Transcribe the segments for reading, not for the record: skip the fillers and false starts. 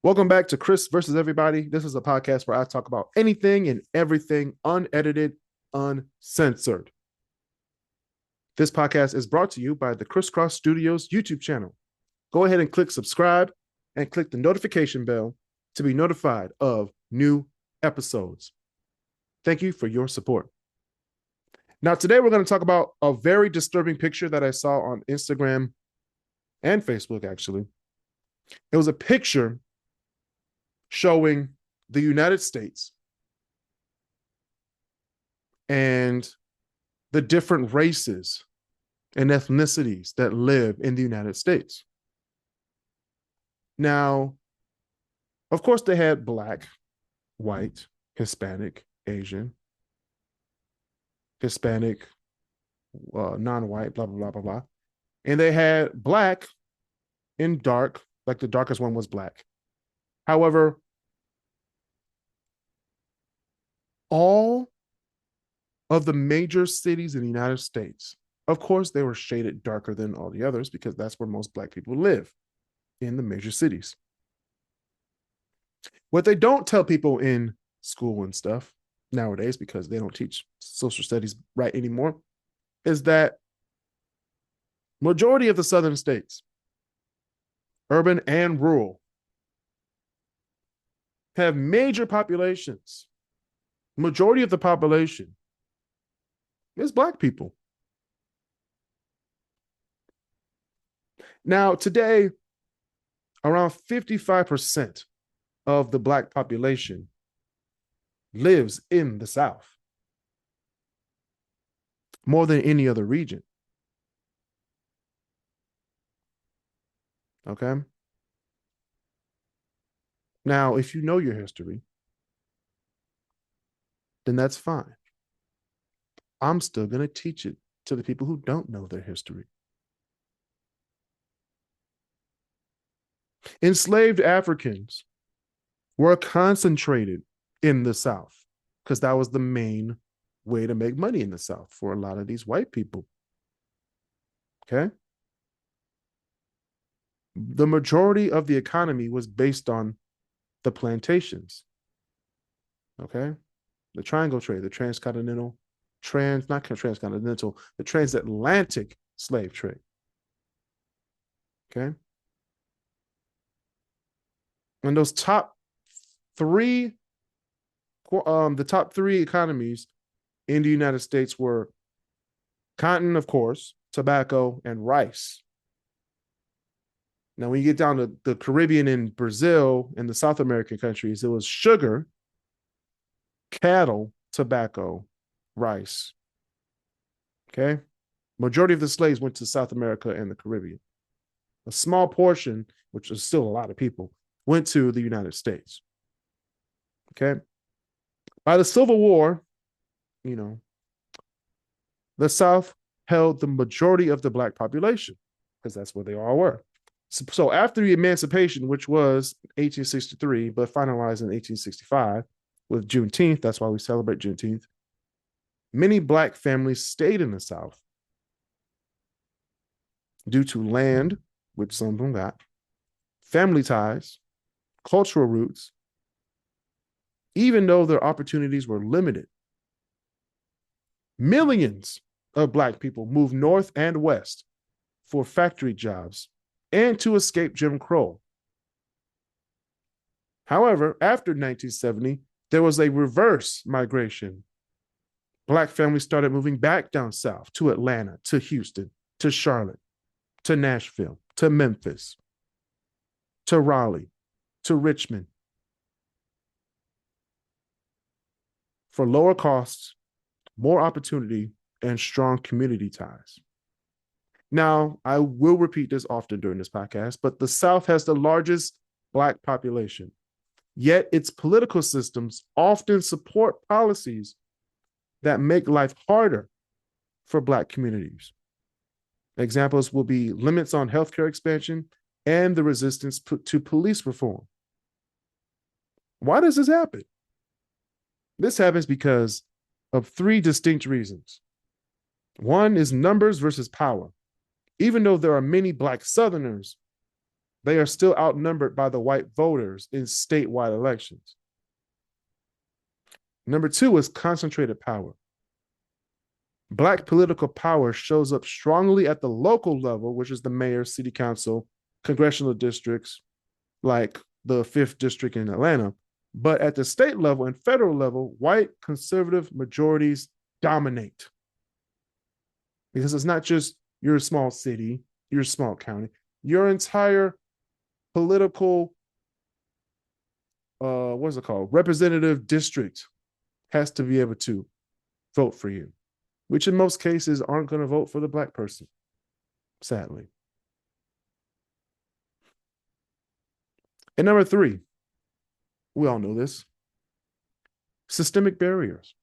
Welcome back to Kris versus Everybody. This is a podcast where I talk about anything and everything unedited, uncensored. This podcast is brought to you by the Crisscross Studios YouTube channel. Go ahead and click subscribe and click the notification bell to be notified of new episodes. Thank you for your support. Now, today we're going to talk about a very disturbing picture that I saw on Instagram and Facebook, actually. It was a picture showing the United States and the different races and ethnicities that live in the United States. Now, of course, they had Black, white, Hispanic, Asian, Hispanic, non-white, blah, blah, blah, blah, blah. And they had Black in dark, like the darkest one was Black. However, all of the major cities in the United States, of course, they were shaded darker than all the others because that's where most Black people live, in the major cities. What they don't tell people in school and stuff nowadays, because they don't teach social studies right anymore, is that majority of the southern states, urban and rural, have major populations. Majority of the population is Black people. Now, today, around 55% of the Black population lives in the South, more than any other region. Okay? Now, if you know your history, then that's fine. I'm still going to teach it to the people who don't know their history. Enslaved Africans were concentrated in the South because that was the main way to make money in the South for a lot of these white people. Okay? The majority of the economy was based on the plantations. Okay? The triangle trade, the transatlantic slave trade. Okay? And those the top three economies in the United States were cotton, of course, tobacco, and rice. Now, when you get down to the Caribbean and Brazil and the South American countries, it was sugar, cattle, tobacco, rice. Okay? Majority of the slaves went to South America and the Caribbean. A small portion, which is still a lot of people, went to the United States. Okay? By the Civil War, the South held the majority of the Black population because that's where they all were. So after the emancipation, which was 1863, but finalized in 1865 with Juneteenth, that's why we celebrate Juneteenth, many Black families stayed in the South due to land, which some of them got, family ties, cultural roots, even though their opportunities were limited. Millions of Black people moved north and west for factory jobs and to escape Jim Crow. However, after 1970, there was a reverse migration. Black families started moving back down south to Atlanta, to Houston, to Charlotte, to Nashville, to Memphis, to Raleigh, to Richmond, for lower costs, more opportunity, and strong community ties. Now, I will repeat this often during this podcast, but the South has the largest Black population, yet its political systems often support policies that make life harder for Black communities. Examples will be limits on healthcare expansion and the resistance to police reform. Why does this happen? This happens because of three distinct reasons. One is numbers versus power. Even though there are many Black Southerners, they are still outnumbered by the white voters in statewide elections. Number two is concentrated power. Black political power shows up strongly at the local level, which is the mayor, city council, congressional districts, like the 5th district in Atlanta. But at the state level and federal level, white conservative majorities dominate. Because it's not just your small city, your small county, your entire political, what's it called? Representative district has to be able to vote for you, which in most cases aren't going to vote for the Black person, sadly. And number three, we all know this, systemic barriers.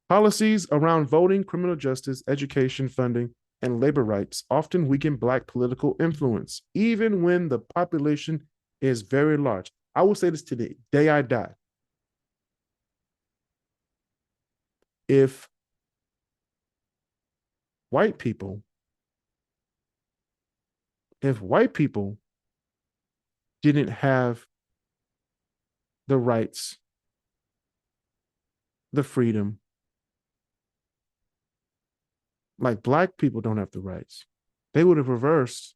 Policies around voting, criminal justice, education, funding, and labor rights often weaken Black political influence, even when the population is very large. I will say this to the day I die. If white people didn't have the rights, the freedom, like Black people don't have the rights, they would have reversed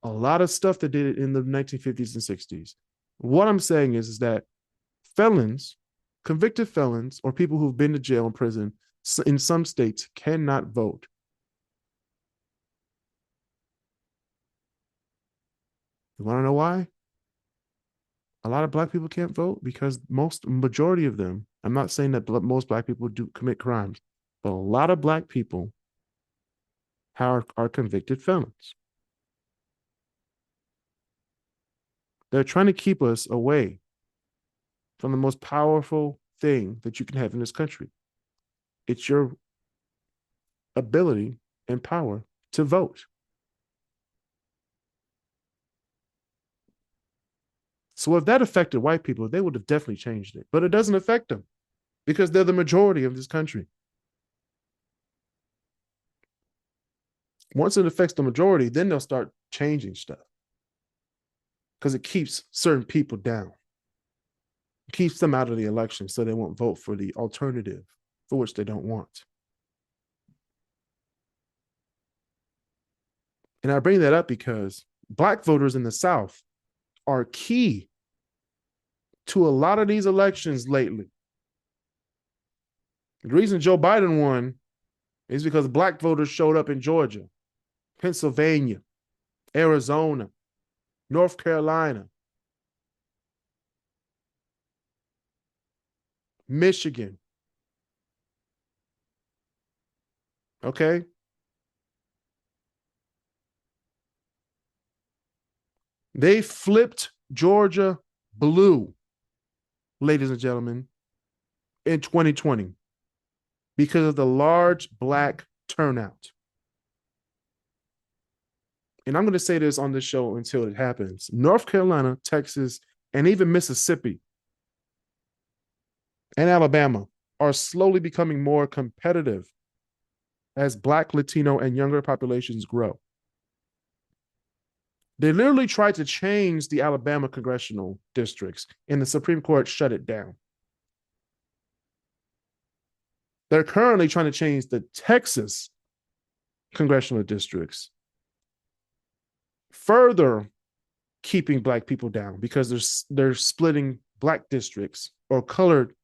a lot of stuff that did it in the 1950s and 60s. What I'm saying is that felons, convicted felons, or people who've been to jail and prison in some states cannot vote. You want to know why? A lot of Black people can't vote because majority of them, I'm not saying that most Black people do commit crimes, but a lot of Black people are convicted felons. They're trying to keep us away from the most powerful thing that you can have in this country. It's your ability and power to vote. So if that affected white people, they would have definitely changed it. But it doesn't affect them because they're the majority of this country. Once it affects the majority, then they'll start changing stuff because it keeps certain people down. It keeps them out of the election so they won't vote for the alternative for which they don't want. And I bring that up because Black voters in the South are key to a lot of these elections lately. The reason Joe Biden won is because Black voters showed up in Georgia, Pennsylvania, Arizona, North Carolina, Michigan. Okay? They flipped Georgia blue, ladies and gentlemen, in 2020 because of the large Black turnout. And I'm going to say this on this show until it happens. North Carolina, Texas, and even Mississippi and Alabama are slowly becoming more competitive as Black, Latino, and younger populations grow. They literally tried to change the Alabama congressional districts, and the Supreme Court shut it down. They're currently trying to change the Texas congressional districts, further keeping Black people down because they're splitting Black districts or colored,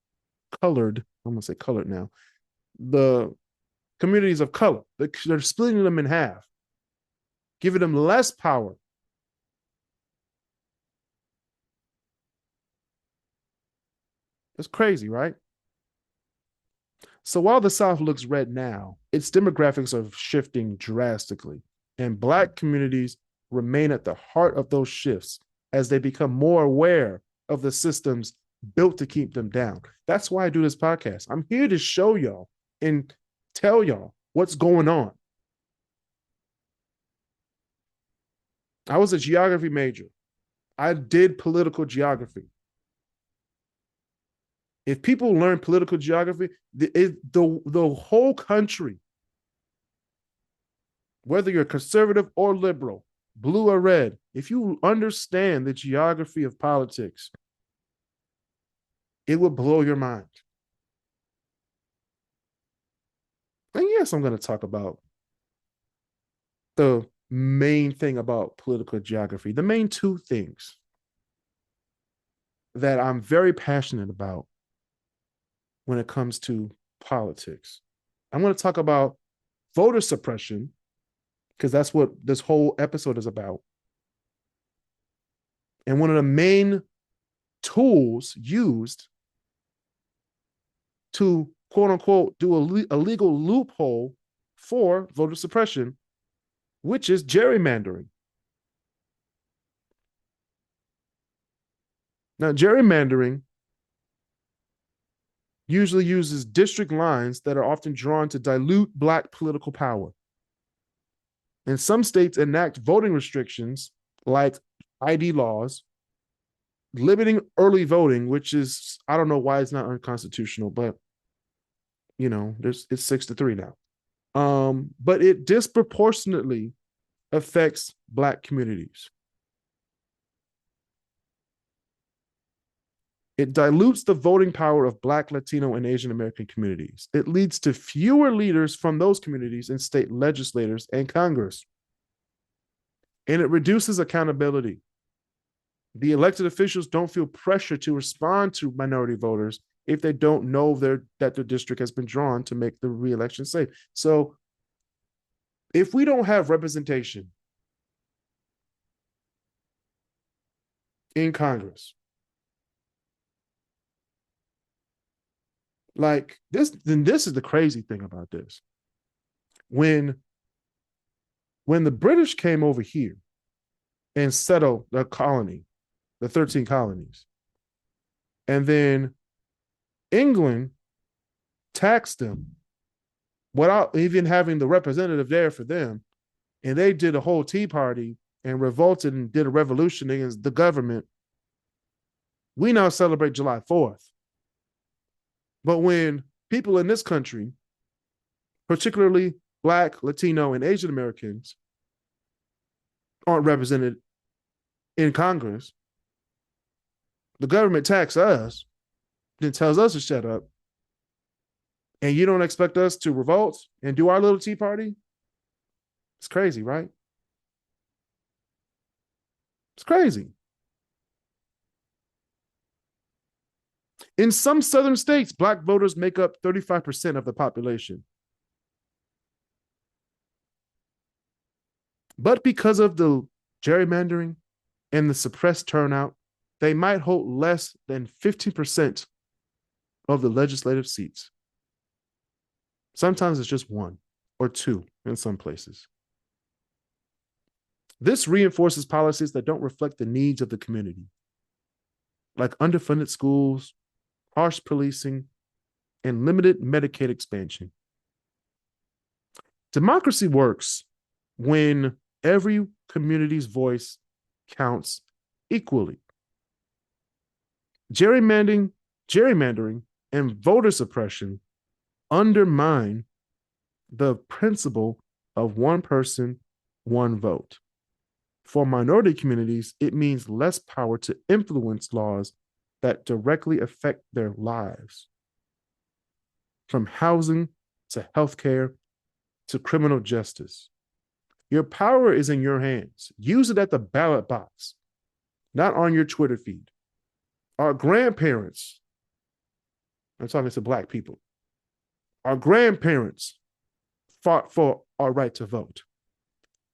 I'm going to say colored now, the communities of color. They're splitting them in half, giving them less power. It's crazy, right? So while the South looks red now, its demographics are shifting drastically, and Black communities remain at the heart of those shifts as they become more aware of the systems built to keep them down. That's why I do this podcast. I'm here to show y'all and tell y'all what's going on. I was a geography major. I did political geography. If people learn political geography, the whole country, whether you're conservative or liberal, blue or red, if you understand the geography of politics, it will blow your mind. And yes, I'm going to talk about the main thing about political geography, the main two things that I'm very passionate about when it comes to politics. I'm going to talk about voter suppression, because that's what this whole episode is about. And one of the main tools used to quote unquote do a legal loophole for voter suppression, which is gerrymandering. Now, gerrymandering usually uses district lines that are often drawn to dilute Black political power. And some states enact voting restrictions like ID laws, limiting early voting, which is, I don't know why it's not unconstitutional, but it's 6-3 now. But it disproportionately affects Black communities. It dilutes the voting power of Black, Latino, and Asian American communities. It leads to fewer leaders from those communities in state legislators and Congress. And it reduces accountability. The elected officials don't feel pressure to respond to minority voters if they don't know that their district has been drawn to make the re-election safe. So if we don't have representation in Congress, like this, then this is the crazy thing about this. When the British came over here and settled the colony, the 13 colonies, and then England taxed them without even having the representative there for them, and they did a whole tea party and revolted and did a revolution against the government, we now celebrate July 4th. But when people in this country, particularly Black, Latino, and Asian Americans, aren't represented in Congress, the government taxes us, then tells us to shut up, and you don't expect us to revolt and do our little tea party? It's crazy, right? It's crazy. In some southern states, Black voters make up 35% of the population. But because of the gerrymandering and the suppressed turnout, they might hold less than 15% of the legislative seats. Sometimes it's just 1 or 2 in some places. This reinforces policies that don't reflect the needs of the community, like underfunded schools, harsh policing, and limited Medicaid expansion. Democracy works when every community's voice counts equally. Gerrymandering, and voter suppression undermine the principle of one person, one vote. For minority communities, it means less power to influence laws that directly affect their lives, from housing to healthcare to criminal justice. Your power is in your hands. Use it at the ballot box, not on your Twitter feed. Our grandparents, I'm talking to Black people, our grandparents fought for our right to vote.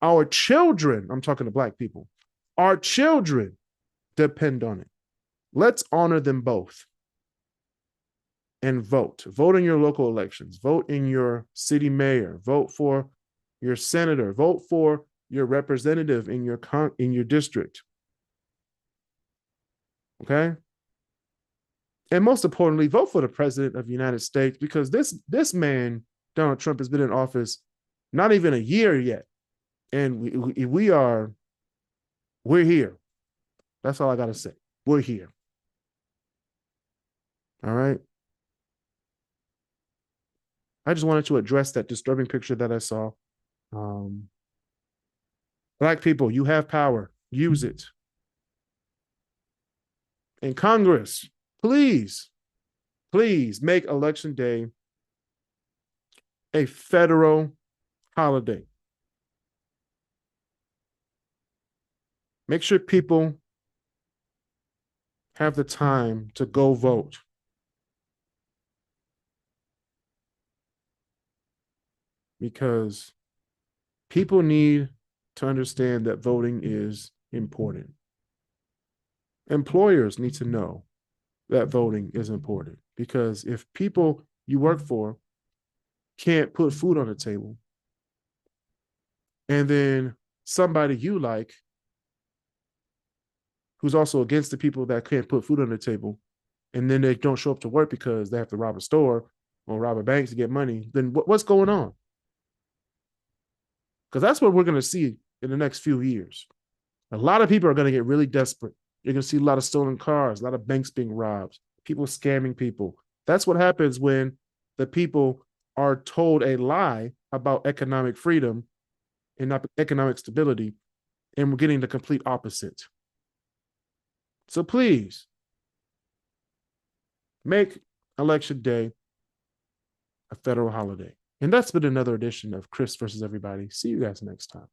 Our children, I'm talking to Black people, our children depend on it. Let's honor them both and vote. Vote in your local elections. Vote in your city mayor. Vote for your senator. Vote for your representative in your district. Okay? And most importantly, vote for the president of the United States, because this man, Donald Trump, has been in office not even a year yet. And we're here. That's all I got to say. We're here. All right. I just wanted to address that disturbing picture that I saw. Black people, you have power. use it. And Congress, please, please make Election Day a federal holiday. Make sure people have the time to go vote. Because people need to understand that voting is important. Employers need to know that voting is important, because if people you work for can't put food on the table, and then somebody you like, who's also against the people that can't put food on the table, and then they don't show up to work because they have to rob a store or rob a bank to get money, then what's going on? Because that's what we're going to see in the next few years. A lot of people are going to get really desperate. You're going to see a lot of stolen cars, a lot of banks being robbed, people scamming people. That's what happens when the people are told a lie about economic freedom and economic stability, and we're getting the complete opposite. So please, make Election Day a federal holiday. And that's been another edition of Kris versus Everybody. See you guys next time.